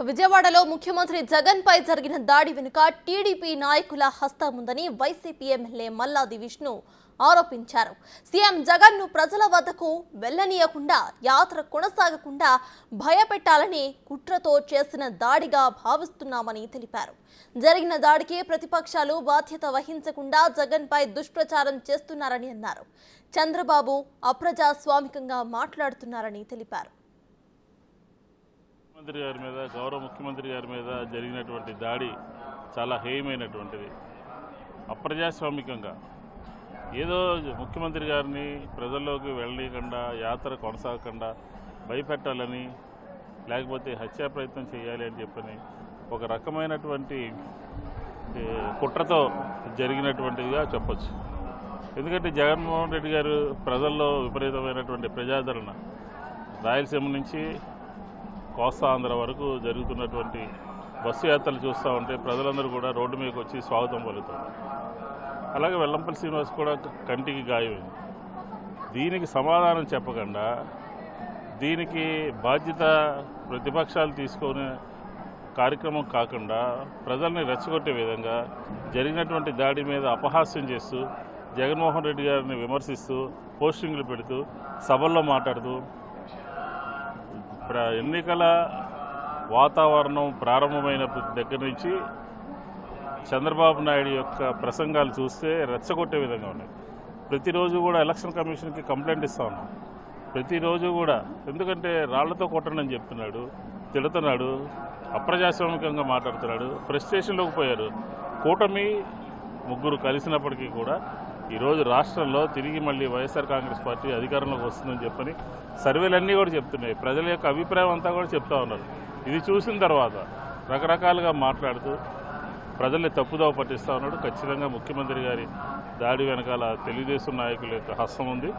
విజయవాడలో ముఖ్యమంత్రి జగన్ పై జరిగిన దాడి వెనుక టీడీపీ నాయకుల హస్తం ఉందని వైసీపీ ఎమ్మెల్యే మల్లాది విష్ణు ఆరోపించారు. సీఎం జగన్ ను ప్రజల వద్దకు వెళ్లనీయకుండా యాత్ర కొనసాగకుండా భయపెట్టాలని కుట్రతో చేసిన దాడిగా భావిస్తున్నామని తెలిపారు. జరిగిన దాడికి ప్రతిపక్షాలు బాధ్యత వహించకుండా జగన్ పై దుష్ప్రచారం చేస్తున్నారని అన్నారు. చంద్రబాబు అప్రజాస్వామికంగా మాట్లాడుతున్నారని తెలిపారు. ముఖ్యమంత్రి గారి మీద గౌరవ ముఖ్యమంత్రి గారి మీద జరిగినటువంటి దాడి చాలా హేయమైనటువంటిది. అప్రజాస్వామికంగా ఏదో ముఖ్యమంత్రి గారిని ప్రజల్లోకి వెళ్ళనీయకుండా యాత్ర కొనసాగకుండా భయపెట్టాలని లేకపోతే హత్యా ప్రయత్నం చేయాలి అని చెప్పని ఒక రకమైనటువంటి కుట్రతో జరిగినటువంటిదిగా చెప్పచ్చు. ఎందుకంటే జగన్మోహన్ రెడ్డి గారు ప్రజల్లో విపరీతమైనటువంటి ప్రజాదరణ, రాయలసీమ నుంచి కోస్తా ఆంధ్ర వరకు జరుగుతున్నటువంటి బస్సు యాత్రలు చూస్తూ ఉంటే ప్రజలందరూ కూడా రోడ్డు మీదకి వచ్చి స్వాగతం పలుకుతారు. అలాగే వెల్లంపల్లి శ్రీనివాస్ కూడా కంటికి గాయమైంది. దీనికి సమాధానం చెప్పకుండా దీనికి బాధ్యత ప్రతిపక్షాలు తీసుకునే కార్యక్రమం కాకుండా ప్రజల్ని రెచ్చగొట్టే విధంగా జరిగినటువంటి దాడి మీద అపహాస్యం చేస్తూ జగన్మోహన్ రెడ్డి గారిని విమర్శిస్తూ పోస్టింగ్లు పెడుతూ సభల్లో మాట్లాడుతూ ఎన్నికల వాతావరణం ప్రారంభమైన దగ్గర నుంచి చంద్రబాబు నాయుడు యొక్క ప్రసంగాలు చూస్తే రెచ్చగొట్టే విధంగా ఉన్నాయి. ప్రతిరోజు కూడా ఎలక్షన్ కమిషన్కి కంప్లైంట్ ఇస్తా ఉన్నాం. ప్రతిరోజు కూడా ఎందుకంటే రాళ్లతో కొట్టండి అని చెప్తున్నాడు, తిడుతున్నాడు, అప్రజాస్వామికంగా మాట్లాడుతున్నాడు. ఫ్రస్ట్రేషన్లోకి పోయారు. కూటమి ముగ్గురు కలిసినప్పటికీ కూడా ఈరోజు రాష్ట్రంలో తిరిగి మళ్ళీ వైఎస్ఆర్ కాంగ్రెస్ పార్టీ అధికారంలోకి వస్తుందని చెప్పని సర్వేలన్నీ కూడా చెప్తున్నాయి. ప్రజల యొక్క అభిప్రాయం అంతా కూడా చెప్తా ఉన్నారు. ఇది చూసిన తర్వాత రకరకాలుగా మాట్లాడుతూ ప్రజల్ని తప్పుదోవ పట్టిస్తూ ఉన్నాడు. ఖచ్చితంగా ముఖ్యమంత్రి గారి దాడి వెనకాల తెలుగుదేశం నాయకుల యొక్క హస్తం ఉంది.